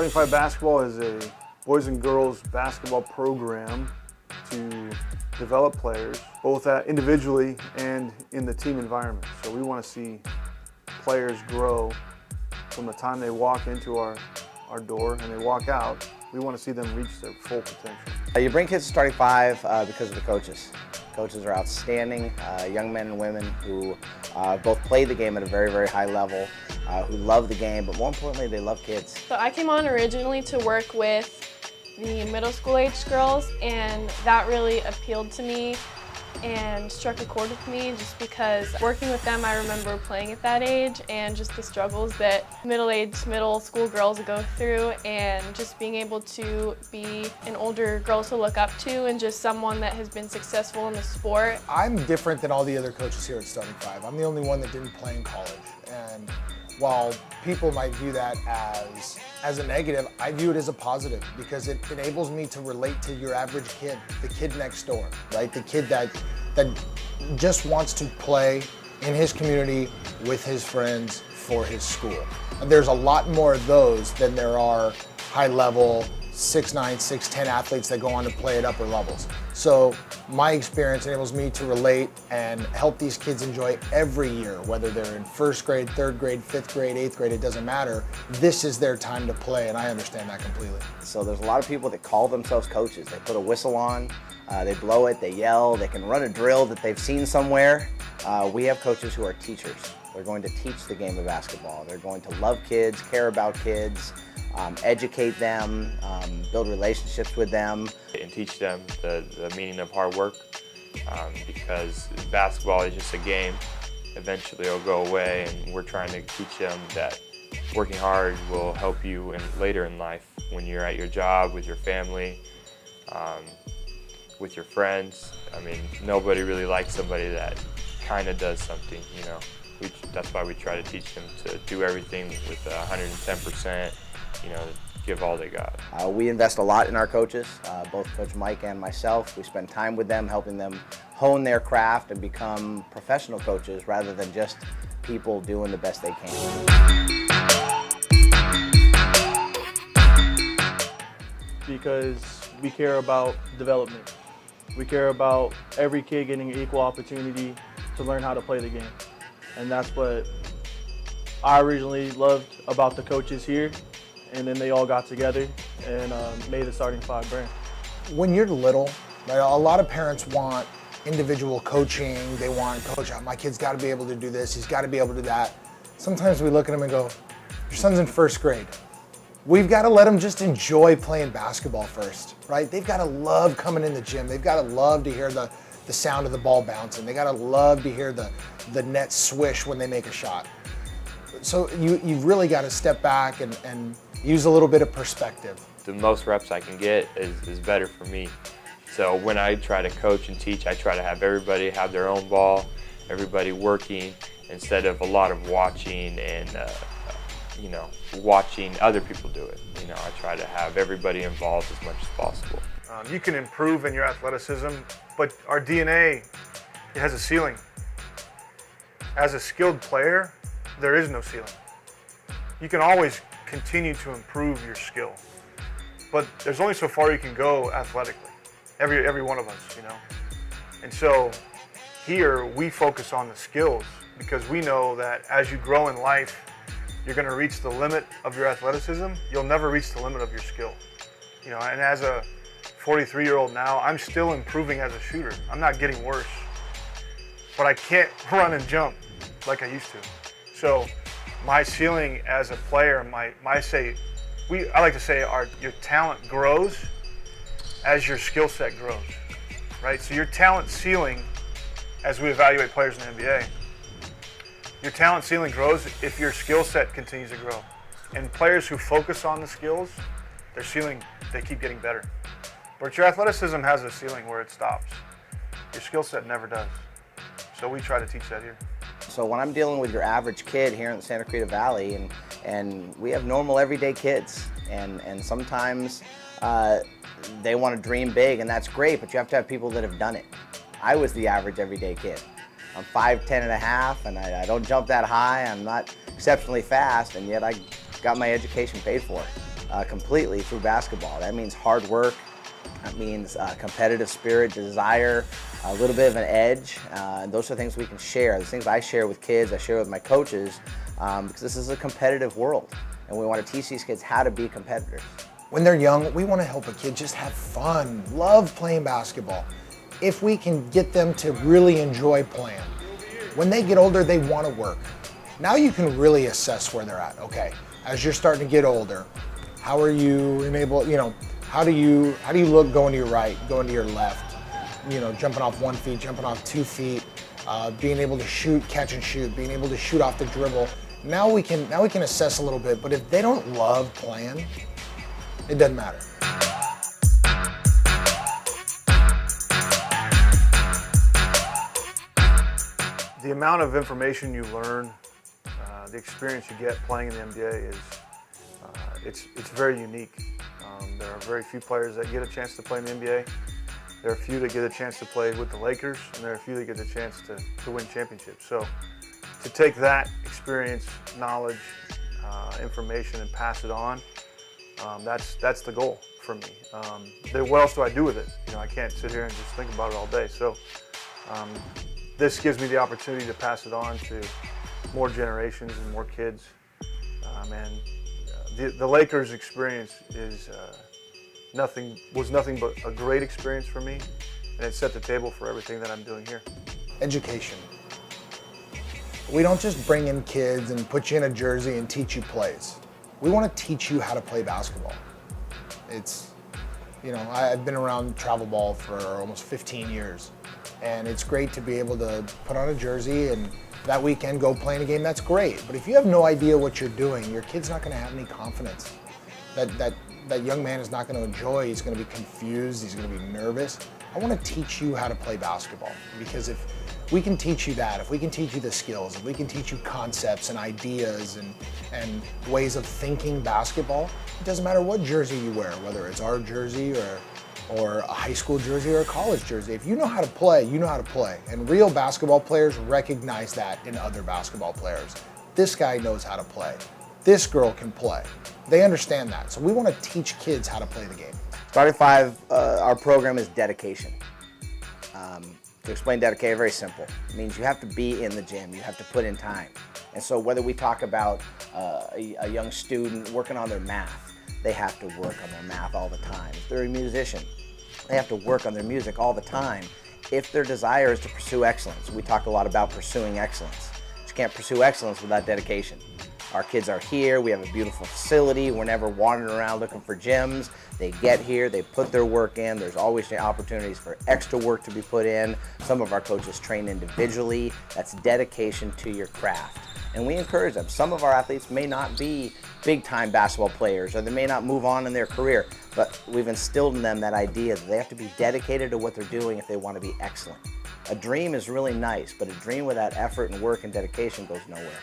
Starting Five Basketball is a boys and girls basketball program to develop players, both individually and in the team environment. So we want to see players grow from the time they walk into our door and they walk out. We want to see them reach their full potential. You bring kids to Starting Five because of the coaches. Coaches are outstanding, young men and women who both play the game at a very, very high level, who love the game, but more importantly, they love kids. So I came on originally to work with the middle school age girls, and that really appealed to me and struck a chord with me just because working with them, I remember playing at that age and just the struggles that middle school girls go through, and just being able to be an older girl to look up to and just someone that has been successful in the sport. I'm different than all the other coaches here at Starting Five. I'm the only one that didn't play in college. And while people might view that as a negative, I view it as a positive because it enables me to relate to your average kid, the kid next door, right? The kid that just wants to play in his community with his friends for his school. And there's a lot more of those than there are high-level 6'9", 6'10" athletes that go on to play at upper levels. So my experience enables me to relate and help these kids enjoy every year, whether they're in first grade, third grade, fifth grade, eighth grade, it doesn't matter. This is their time to play, and I understand that completely. So there's a lot of people that call themselves coaches. They put a whistle on, they blow it, they yell, they can run a drill that they've seen somewhere. We have coaches who are teachers. They're going to teach the game of basketball. They're going to love kids, care about kids, educate them, build relationships with them. And teach them the meaning of hard work, because basketball is just a game. Eventually it'll go away, and we're trying to teach them that working hard will help you later in life when you're at your job, with your family, with your friends. I mean, nobody really likes somebody that kind of does something, you know. That's why we try to teach them to do everything with 110%, you know, give all they got. We invest a lot in our coaches, both Coach Mike and myself. We spend time with them, helping them hone their craft and become professional coaches rather than just people doing the best they can. Because we care about development. We care about every kid getting an equal opportunity to learn how to play the game. And that's what I originally loved about the coaches here. And then they all got together and made the Starting Five brand. When you're little, right, a lot of parents want individual coaching. They want, coach, my kid's got to be able to do this, he's got to be able to do that. Sometimes we look at them and go, your son's in first grade. We've got to let them just enjoy playing basketball first, right? They've got to love coming in the gym. They've got to love to hear the sound of the ball bouncing. They got to love to hear the net swish when they make a shot. So you've really got to step back and use a little bit of perspective. The most reps I can get is better for me. So when I try to coach and teach, I try to have everybody have their own ball, everybody working, instead of a lot of watching and you know, watching other people do it. You know, I try to have everybody involved as much as possible. You can improve in your athleticism, but our DNA, it has a ceiling. As a skilled player, there is no ceiling. You can always continue to improve your skill, but there's only so far you can go athletically. Every one of us, you know. And so here we focus on the skills because we know that as you grow in life, you're going to reach the limit of your athleticism. You'll never reach the limit of your skill. You know, and as a 43-year-old now, I'm still improving as a shooter. I'm not getting worse, but I can't run and jump like I used to. So my ceiling as a player, I like to say your talent grows as your skill set grows, right? So your talent ceiling, as we evaluate players in the NBA, your talent ceiling grows if your skill set continues to grow. And players who focus on the skills, their ceiling, they keep getting better. But your athleticism has a ceiling where it stops. Your skill set never does. So we try to teach that here. So when I'm dealing with your average kid here in the Santa Cruz Valley, and we have normal everyday kids, and sometimes they want to dream big, and that's great, but you have to have people that have done it. I was the average everyday kid. I'm 5'10" and a half, and I don't jump that high. I'm not exceptionally fast, and yet I got my education paid for. completely through basketball. That means hard work. That means competitive spirit, desire, a little bit of an edge. Those are things we can share. The things I share with kids, I share with my coaches, because this is a competitive world, and we want to teach these kids how to be competitors. When they're young, we want to help a kid just have fun, love playing basketball. If we can get them to really enjoy playing. When they get older, they want to work. Now you can really assess where they're at. Okay, as you're starting to get older, how are you enabled, how do you look going to your right, going to your left, jumping off 1 foot, jumping off 2 feet, being able to shoot, catch and shoot, being able to shoot off the dribble. Now we can assess a little bit, but if they don't love playing, it doesn't matter. The amount of information you learn, the experience you get playing in the NBA is it's very unique. There are very few players that get a chance to play in the NBA. There are a few that get a chance to play with the Lakers, and there are a few that get a chance to win championships. So to take that experience, knowledge, information, and pass it on, that's the goal for me. What else do I do with it? I can't sit here and just think about it all day. So this gives me the opportunity to pass it on to more generations and more kids. The Lakers experience was nothing but a great experience for me, and it set the table for everything that I'm doing here. Education. We don't just bring in kids and put you in a jersey and teach you plays. We want to teach you how to play basketball. I've been around travel ball for almost 15 years, and it's great to be able to put on a jersey and that weekend go play in a game. That's great, but if you have no idea what you're doing, your kid's not going to have any confidence. That young man is not going to enjoy. He's going to be confused. He's going to be nervous. I want to teach you how to play basketball, because if we can teach you that, if we can teach you the skills, if we can teach you concepts and ideas and ways of thinking basketball, it doesn't matter what jersey you wear, whether it's our jersey or a high school jersey or a college jersey. If you know how to play, you know how to play. And real basketball players recognize that in other basketball players. This guy knows how to play. This girl can play. They understand that. So we want to teach kids how to play the game. Starting 5, our program is dedication. To explain dedication, very simple. It means you have to be in the gym. You have to put in time. And so whether we talk about a young student working on their math, they have to work on their math all the time. If they're a musician, they have to work on their music all the time. If their desire is to pursue excellence, we talk a lot about pursuing excellence. But you can't pursue excellence without dedication. Our kids are here, we have a beautiful facility, we're never wandering around looking for gyms. They get here, they put their work in, there's always opportunities for extra work to be put in. Some of our coaches train individually. That's dedication to your craft. And we encourage them. Some of our athletes may not be big-time basketball players, or they may not move on in their career, but we've instilled in them that idea that they have to be dedicated to what they're doing if they want to be excellent. A dream is really nice, but a dream without effort and work and dedication goes nowhere.